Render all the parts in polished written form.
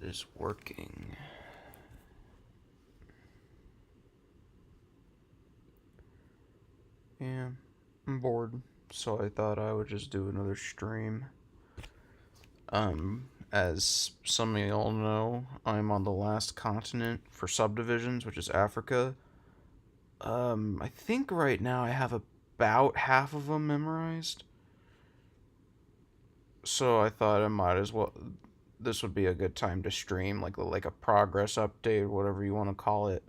is working. Yeah, I'm bored, so I thought I would just do another stream. As some of y'all know, I'm on the last continent for Subdivisions, which is Africa. I think right now I have about half of them memorized. So I thought I might as well. This would be a good time to stream, like a progress update, whatever you want to call it.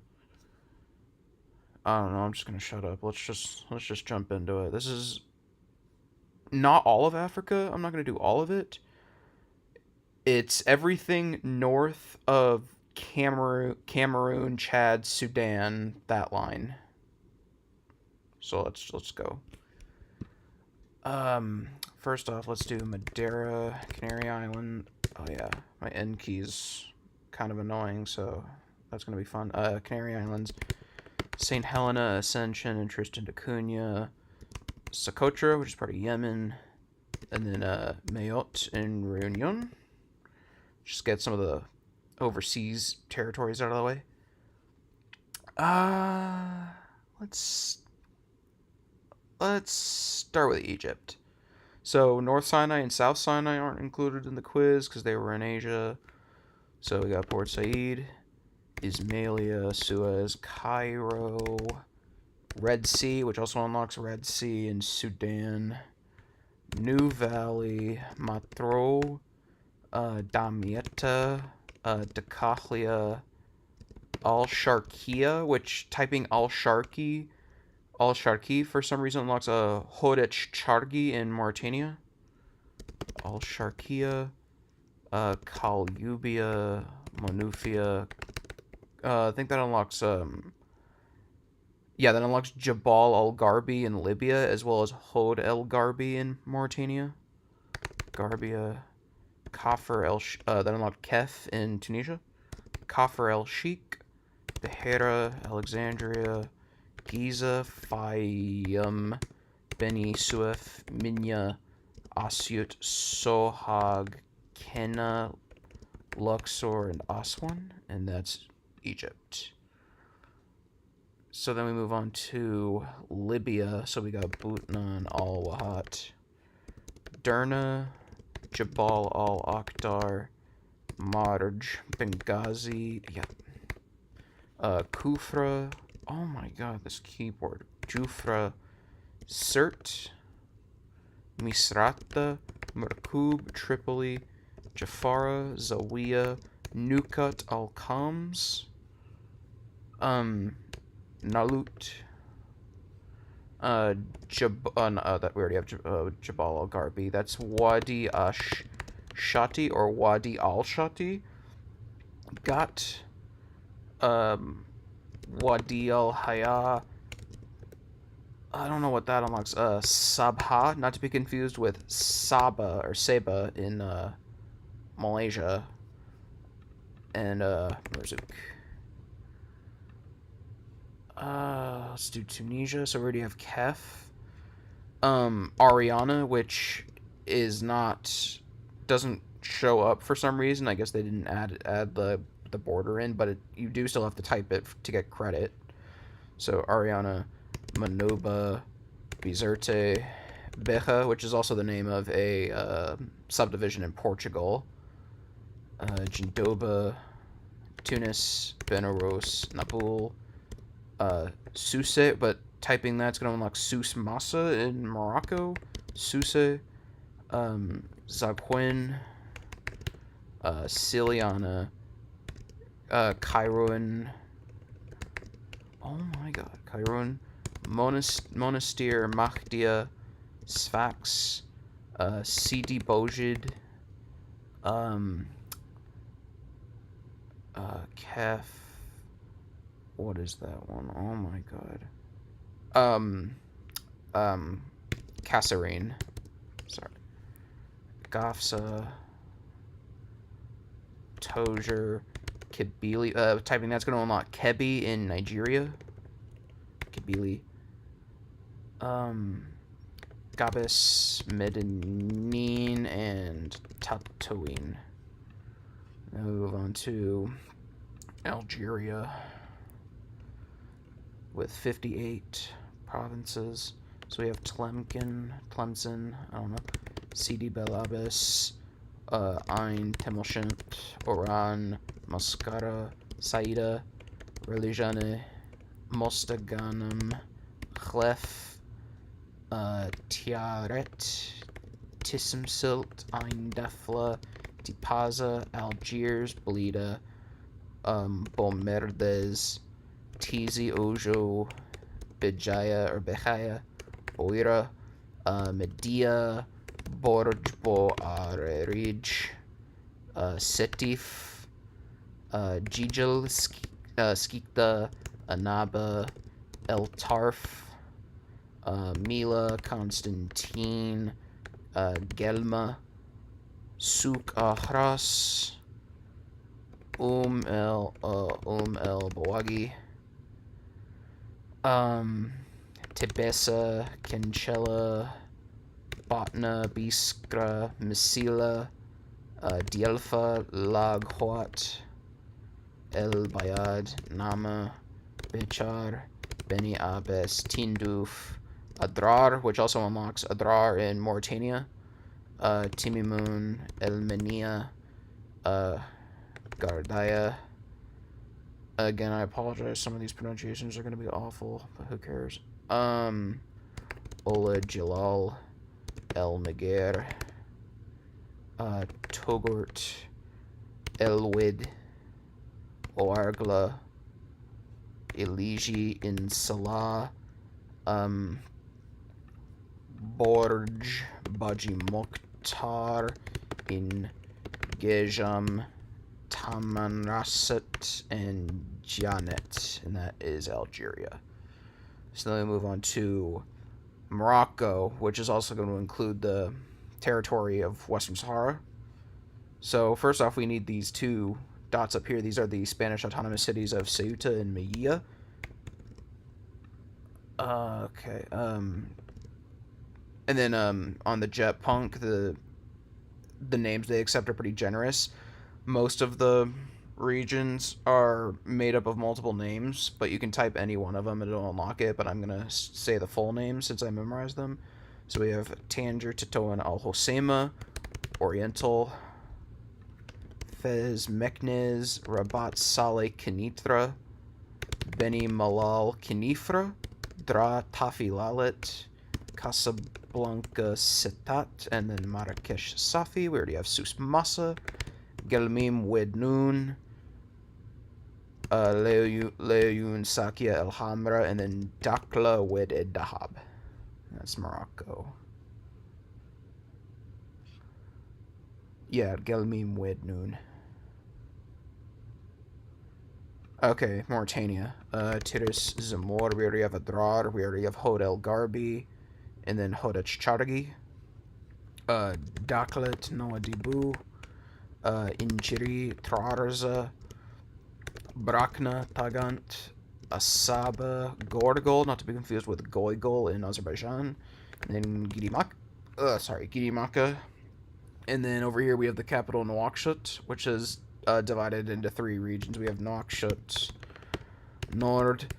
I don't know. I'm just gonna shut up. Let's just jump into it. This is not all of Africa. I'm not gonna do all of it. It's everything north of Cameroon, Chad, Sudan, that line. So let's go. First off, let's do Madeira, Canary Island. Oh yeah, my N key's kind of annoying, so that's gonna be fun. Canary Islands, St. Helena, Ascension, and Tristan da Cunha, Socotra, which is part of Yemen, and then Mayotte and Réunion. Just get some of the overseas territories out of the way. Uh, let's let's start with Egypt. So North Sinai and South Sinai aren't included in the quiz because they were in Asia. So we got Port Said, Ismailia, Suez, Cairo, Red Sea, which also unlocks Red Sea in Sudan, New Valley, Matro, Damietta, Dakalia, Al-Sharqiya, which typing Al-Sharqi for some reason unlocks a Hodech Chargi in Mauritania. Al-Sharqiya, Kalyubia, Monufia. I think that unlocks that unlocks Jabal Al Garbi in Libya, as well as Hod El Garbi in Mauritania. Garbia, Kafr El that unlocked Kef in Tunisia. Kafr El Sheikh, Behera, Alexandria, Giza, Fayum, Beni Suef, Minya, Asyut, Sohag, Kena, Luxor, and Aswan, and that's Egypt. So then we move on to Libya. So we got Butnan, Al Wahat, Derna, Jabal Al Akhdar, Marj, Benghazi, Kufra. Oh my god, this keyboard. Jufra, Sirte, Misrata, Merkub, Tripoli, Jafara, Zawiya, Nukat Al Khams, Nalut, that we already have Jabal Al Garbi. That's Wadi Shati or Wadi Al Shati. Got Wadi Al Haya. I don't know what that unlocks. Sabha, not to be confused with Saba or Seba in Malaysia, and Marzouk. Let's do Tunisia. So we already have Kef. Ariana, which doesn't show up for some reason. I guess they didn't add the border in, but you do still have to type it to get credit. So Ariana, Manoba, Bizerte, Beja, which is also the name of a subdivision in Portugal. Jindoba, Tunis, Benaros, Nabul, Suse, but typing that's going to unlock Sus Massa in Morocco, Suse, Zaquin, Siliana, Cairoan, oh my god, Cairoan, Monastir, Mahdia, Sfax, Sidi Bojid, Kef, what is that one? Oh my god. Kasserine. Sorry. Gafsa. Tozer. Kibili. Typing that's going to unlock Kebi in Nigeria. Kibili. Gabis, Medellin, and Tatooine. Now we move on to Algeria with 58 provinces. So we have Tlemcen, I don't know, Sidi Bel Abbas, Ain Temelshin, Oran, Mascara, Saida, Religane, Mostaganem, Chlef, Tiaret, Tissimsilt, Ain Defla, Tipaza, Algiers, Blida, Bomerdes, Tizi Ojo, Bijaya or Bejaya, Oira, Medea, Borj Bo Arerij, Setif, Jijel, Skikta, Anaba, El Tarf, Mila, Constantine, Gelma, Souk Ahras, El Bawagi, Tebessa, Kenchella, Botna, Biskra, Mesila, Dielfa, Lag Hoat, El Bayad, Nama, Bechar, Beni Abes, Tinduf, Adrar, which also unlocks Adrar in Mauritania, Timimun, El Menia, Gardaya. Again, I apologize. Some of these pronunciations are going to be awful, but who cares? Ola Jalal, El Meger, Togort, Elwid, Oargla, Eligi in Salah, Borj, Baji Mokhtar, in Gejam, Tamanrasset, and Janet, and that is Algeria. So then we move on to Morocco, which is also going to include the territory of Western Sahara. So first off, we need these two dots up here. These are the Spanish autonomous cities of Ceuta and Melilla. Okay. And then on the jet punk, the names they accept are pretty generous. Most of the regions are made up of multiple names, but you can type any one of them and it'll unlock it, but I'm going to say the full names since I memorized them. So we have Tanger, Tetoan, Al Hoceima, Oriental, Fez, Meknez, Rabat, Saleh, Kenitra, Beni Malal, Kenifra, Dra, Tafi, Lalet, Casablanca, Setat, and then Marrakesh, Safi. We already have Sus Massa, Gelmim, Wednoun, Leoyun, Sakia, El Hamra, and then Dakla, Wed Ed Dahab. That's Morocco. Yeah, Gelmim, Wednoun. Okay, Mauritania. Tiris, Zamor, we already have Adrar, we already have Hod El Garbi, and then Hodach Charagi. Daklet, Noadibu, Injiri, Trarza, Brakna, Tagant, Asaba, Gorgol, not to be confused with Goigol in Azerbaijan, and then Gidimaka. And then over here we have the capital Nouakchott, which is divided into three regions. We have Nouakchott Nord,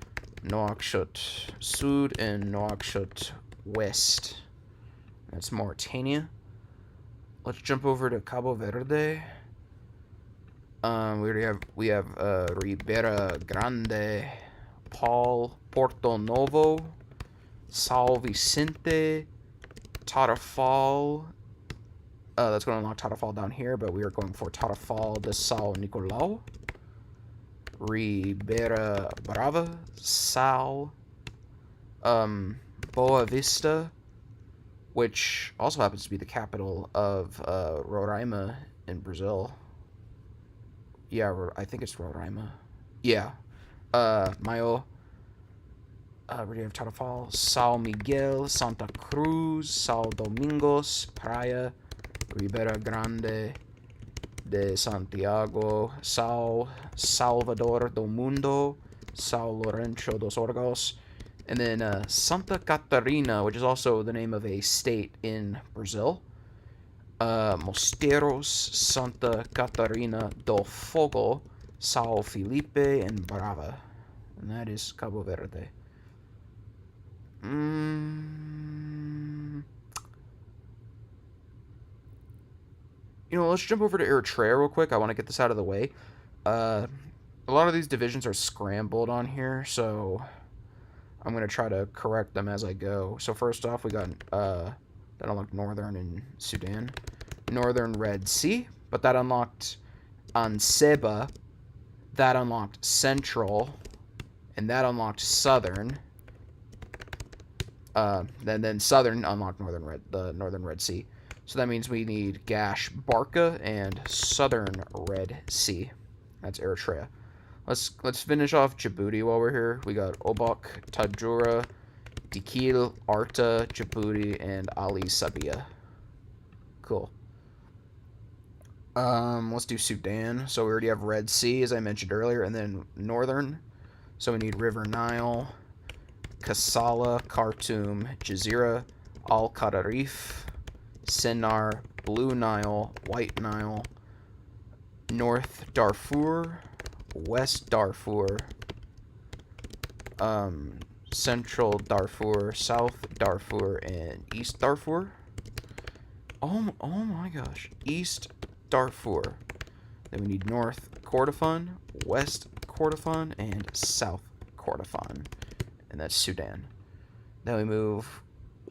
Nouakchott Sud, and Nouakchott West. That's Mauritania. Let's jump over to Cabo Verde. We have Ribera Grande, Porto Novo, Sal Vicente, Tarrafal. That's going to unlock Tarrafal down here, but we are going for Tarrafal de Sal Nicolau, Ribera Brava, Sal, Boa Vista, which also happens to be the capital of Roraima in Brazil. Yeah, I think it's Roraima. Yeah. Mayo. We have Tarrafal, Sal Miguel, Santa Cruz, Sal Domingos, Praia, Ribera Grande de Santiago, Sal Salvador do Mundo, Sal Lourenço dos Orgos, and then Santa Catarina, which is also the name of a state in Brazil. Mosteiros, Santa Catarina do Fogo, Sao Felipe, and Brava. And that is Cabo Verde. Let's jump over to Eritrea real quick. I want to get this out of the way. A lot of these divisions are scrambled on here, so I'm going to try to correct them as I go. So first off, we got that unlocked Northern and Sudan. Northern Red Sea, but that unlocked Anseba. That unlocked Central, and that unlocked Southern. Then Southern unlocked the Northern Red Sea. So that means we need Gash Barca and Southern Red Sea. That's Eritrea. Let's finish off Djibouti while we're here. We got Obok, Tajura, Dikil, Arta, Djibouti, and Ali Sabia. Cool. Let's do Sudan. So we already have Red Sea, as I mentioned earlier, and then Northern. So we need River Nile, Kassala, Khartoum, Jazeera, Al Qadarif, Sennar, Blue Nile, White Nile, North Darfur, West Darfur, Central Darfur, South Darfur, and East Darfur. Oh my gosh. East Darfur. Then we need North Kordofan, West Kordofan, and South Kordofan. And that's Sudan. Then we move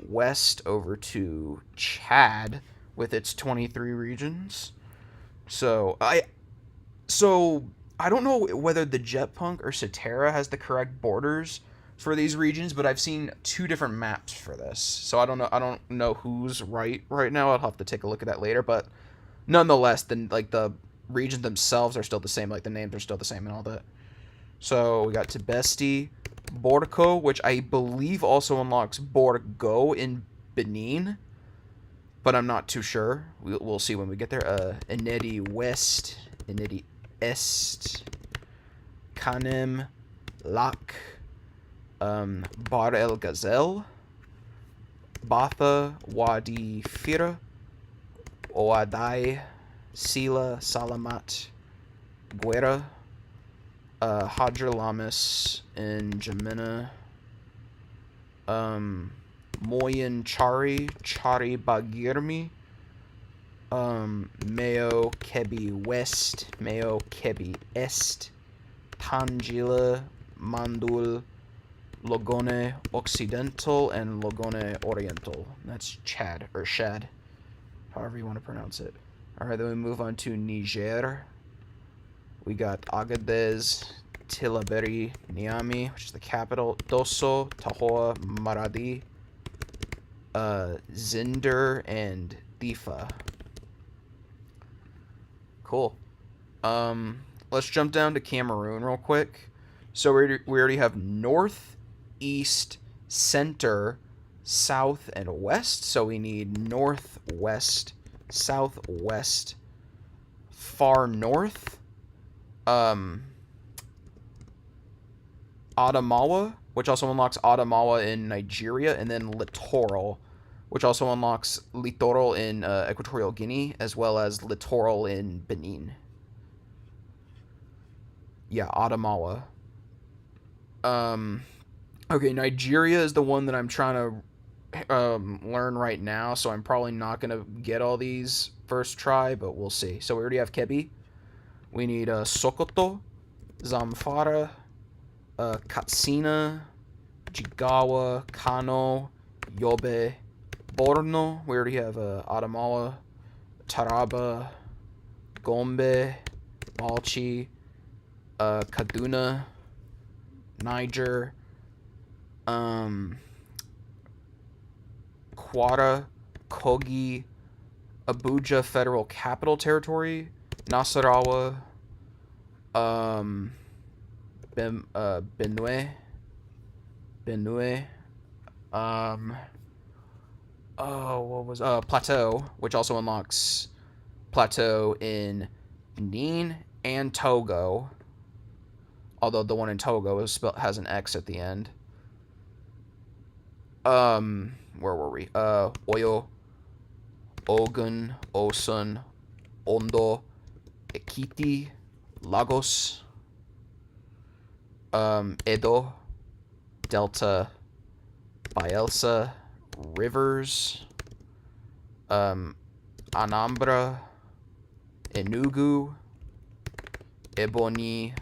west over to Chad with its 23 regions. So I don't know whether the Jetpunk or Cetera has the correct borders for these regions, but I've seen two different maps for this. So I don't know who's right now. I'll have to take a look at that later, but nonetheless, the regions themselves are still the same, like the names are still the same and all that. So we got Tibesti, Borco, which I believe also unlocks Borgo in Benin, but I'm not too sure. We'll see when we get there. Enedi West, Enedi Est, Kanem, Lak, Bar El Gazelle, Batha, Wadi Fira, Oadai, Sila, Salamat, Guerra, Hadra Lamis, and Jamina, Moyen Chari, Chari Bagirmi, Mayo Kebi West, Mayo Kebi Est, Tangila, Mandul, Logone Occidental, and Logone Oriental. That's Chad, or Shad, however you want to pronounce it. Alright, then we move on to Niger. We got Agadez, Tillaberi, Niamey, which is the capital, Dosso, Tahoa, Maradi, Zinder, and Difa. Cool. Let's jump down to Cameroon real quick. So we already have north, east, center, south, and west. So we need north, west, southwest, far north, Adamawa, which also unlocks Adamawa in Nigeria, and then Littoral, which also unlocks Littoral in Equatorial Guinea, as well as Littoral in Benin. Yeah, Adamawa. Okay, Nigeria is the one that I'm trying to learn right now, so I'm probably not going to get all these first try, but we'll see. So we already have Kebbi. We need Sokoto, Zamfara, Katsina, Jigawa, Kano, Yobe, Borno. We already have Adamawa, Taraba, Gombe, Balchi, Kaduna, Niger, Kwara, Kogi, Abuja Federal Capital Territory, Nasarawa, Benue, Plateau, which also unlocks Plateau in Benin and Togo, although the one in Togo has an X at the end. Where were we? Oyo, Ogun, Osun, Ondo, Ekiti, Lagos, Edo, Delta, Bielsa, Rivers, Anambra, Enugu, Ebonyi,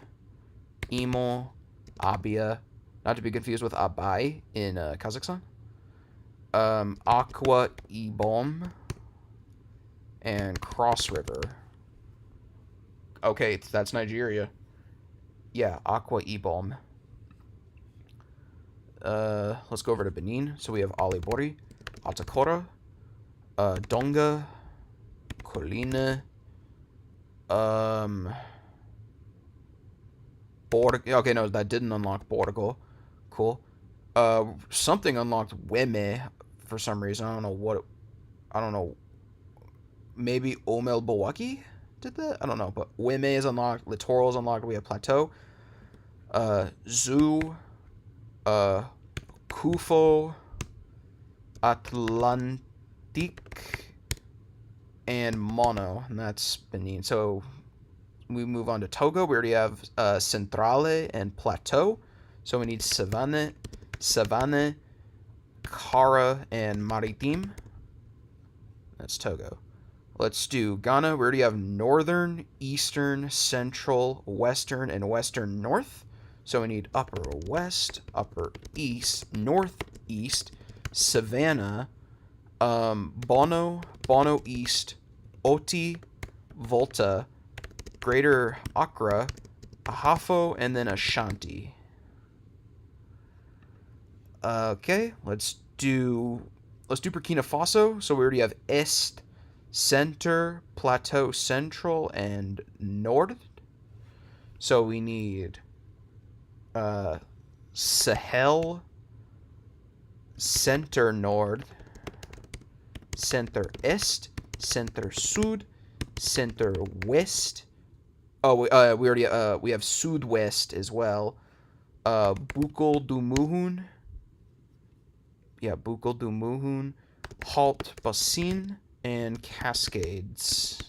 Imo, Abia, not to be confused with Abai in Kazakhstan, Aqua Ibom, and Cross River. Okay, that's Nigeria. Yeah, Aqua Ibom. Let's go over to Benin. So we have Alibori, Atakora, Donga, Colina, Okay, no, that didn't unlock Borgo. Cool. Something unlocked Weme for some reason. I don't know what. I don't know. Maybe Omel Bawaki did that? I don't know. But Weme is unlocked. Littoral is unlocked. We have Plateau. Zoo. Kufo. Atlantique. And Mono. And that's Benin. So we move on to Togo. We already have Centrale and Plateau. So we need Savane, Kara, and Maritim. That's Togo. Let's do Ghana. We already have Northern, Eastern, Central, Western, and Western North. So we need Upper West, Upper East, Northeast, Savannah, Bono, Bono East, Oti, Volta, Greater Accra, Ahafo, and then Ashanti. Okay, let's do Burkina Faso. So we already have Est, Center, Plateau Central, and North. So we need Sahel, Center North, Center Est, Center Sud, Center West. Oh, we already we have Sud-West as well. Bukol du Muhun. Yeah, Bukol du Muhun, Halt Bassin, and Cascades.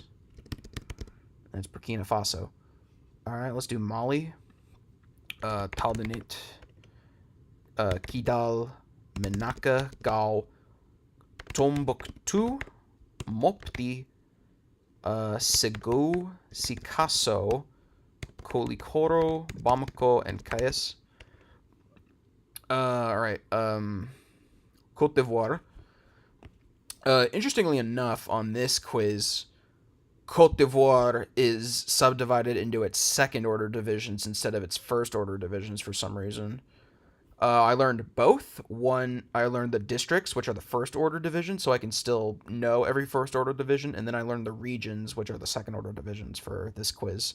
That's Burkina Faso. Alright, let's do Mali. Taldanit, Kidal, Menaka, Gao, Tombouctou, Mopti, Segou, Sikasso, Kolikoro, Bamako, and Kayes. Alright, Côte d'Ivoire. Interestingly enough, on this quiz, Côte d'Ivoire is subdivided into its second-order divisions instead of its first-order divisions for some reason. I learned both. One, I learned the districts, which are the first-order divisions, so I can still know every first-order division, and then I learned the regions, which are the second-order divisions for this quiz.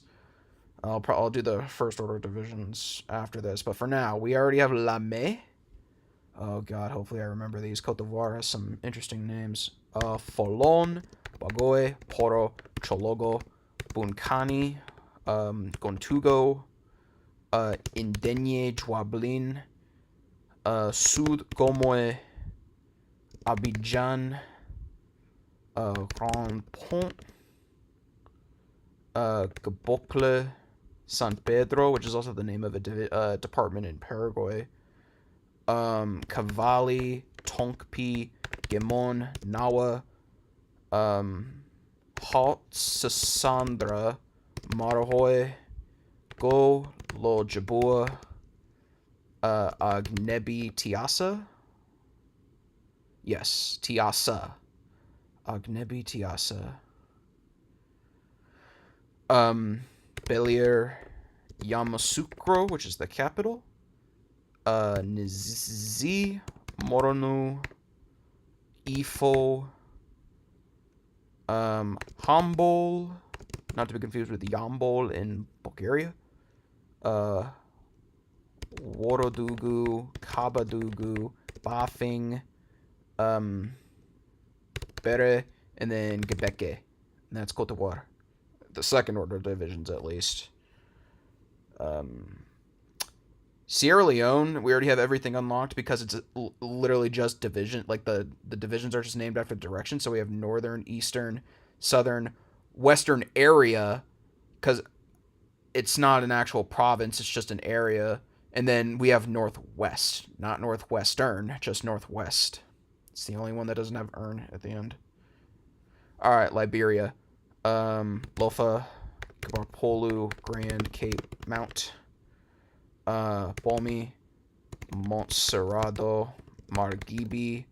I'll do the first-order divisions after this, but for now, we already have Lamé. Oh god, hopefully I remember these. Côte d'Ivoire has some interesting names. Folon, Bagoy, Poro, Chologo, Bunkani, Gontugo, Indenye, Dwablin, Sud Gomoy, Abidjan, Grand Pont, Gabocle, San Pedro, which is also the name of a department in Paraguay, Cavalli, Tonkpi, Gemon, Nawa, Halt, Sassandra, Marahoy, Go, Lo Jabua, Agnebi Tiasa. Yes, Tiasa. Agnebi Tiasa. Belier Yamoussoukro, which is the capital. Nizi, Moronu, Ifo, Hambol, not to be confused with Yambol in Bulgaria. Worodugu, Kabadugu, Bafing, Bere, and then Gebeke. And that's Côte d'Ivoire. The second order divisions, at least. Sierra Leone, we already have everything unlocked because it's literally just division. Like the divisions are just named after direction. So we have northern, eastern, southern, western area because it's not an actual province. It's just an area. And then we have northwest, not northwestern, just northwest. It's the only one that doesn't have earn at the end. All right, Liberia, Lofa, Kabarpolu, Grand Cape, Mount, Balmy, Montserrado, Margibi,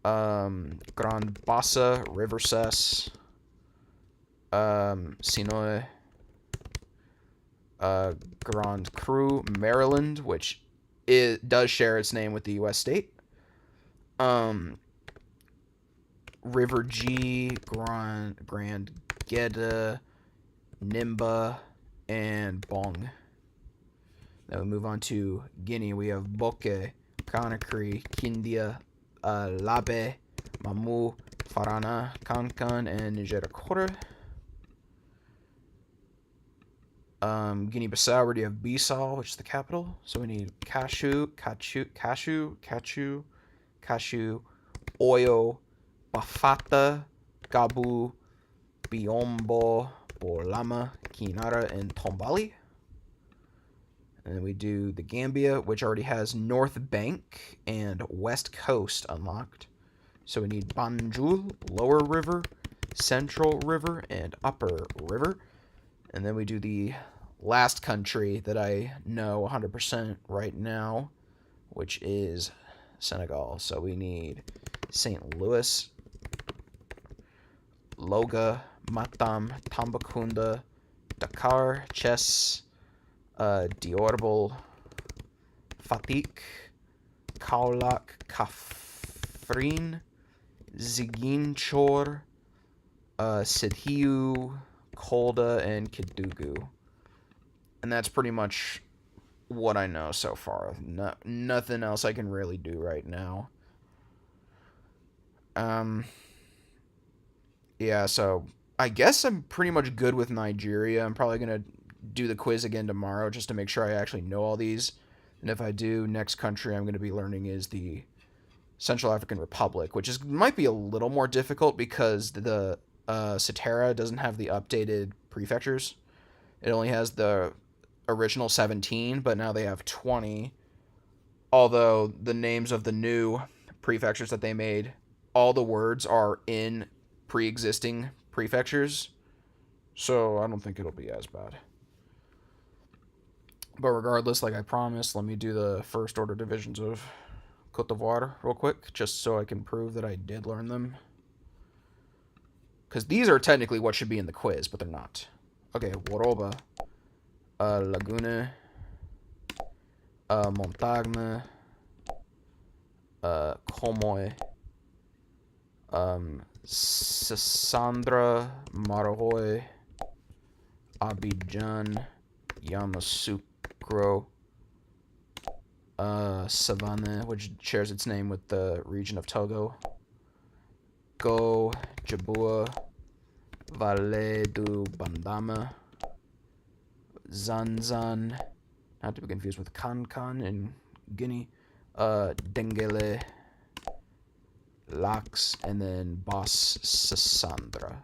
Grand Bassa, Riversess, Sinoe, Grand Cru, Maryland, which it does share its name with the U.S. state. River G, Grand Geda, Nimba, and Bong. Then we move on to Guinea. We have Boke, Conakry, Kindia, Labe, Mamu, Farana, Kankan, and Nigeria. Guinea-Bissau, we already have Bissau, which is the capital. So we need cashew, oil, Bafata, Gabu, Biombo, Bolama, Kinara, and Tombali. And then we do the Gambia, which already has North Bank and West Coast unlocked. So we need Banjul, Lower River, Central River, and Upper River. And then we do the last country that I know 100% right now, which is Senegal. So we need St. Louis, Loga, Matam, Tambacounda, Dakar, Chess, Diourbel, Fatick, Kaolack, Kaffrine, Ziguinchor, Sidhiou, Kolda, and Kidugu. And that's pretty much what I know so far. Nothing else I can really do right now. Yeah, so I guess I'm pretty much good with Nigeria. I'm probably going to do the quiz again tomorrow just to make sure I actually know all these. And if I do, next country I'm going to be learning is the Central African Republic, which might be a little more difficult because the Cetera doesn't have the updated prefectures. It only has the original 17, but now they have 20. Although the names of the new prefectures that they made, all the words are in pre-existing prefectures. So I don't think it'll be as bad. But regardless, like I promised, let me do the first order divisions of Cote d'Ivoire real quick, just so I can prove that I did learn them. Because these are technically what should be in the quiz, but they're not. Okay, Woroba, Laguna, Montagne, Comoy, Sassandra, Marahoy, Abidjan, Yamoussoukro, Savannah, which shares its name with the region of Togo, Go, Jabua, Valle du Bandama, Zanzan, not to be confused with Kankan in Guinea, Dengele, Lax, and then Bas Sassandra.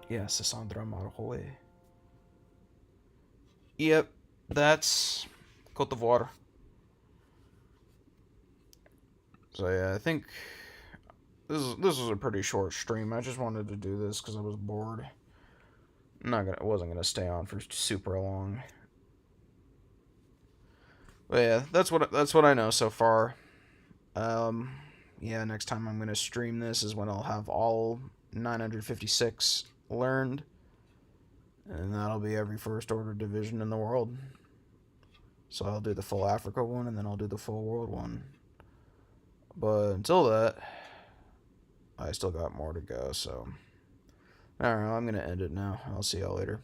Yeah, Sassandra Marhoe. Yep, that's Cote d'Ivoire. So yeah, I think this is a pretty short stream. I just wanted to do this because I was bored. I wasn't gonna stay on for super long. But yeah, that's what I know so far. Yeah, next time I'm gonna stream this is when I'll have all 956 learned, and that'll be every first order division in the world. So I'll do the full Africa one, and then I'll do the full world one. But until that, I still got more to go, so... Alright, I'm gonna end it now. I'll see y'all later.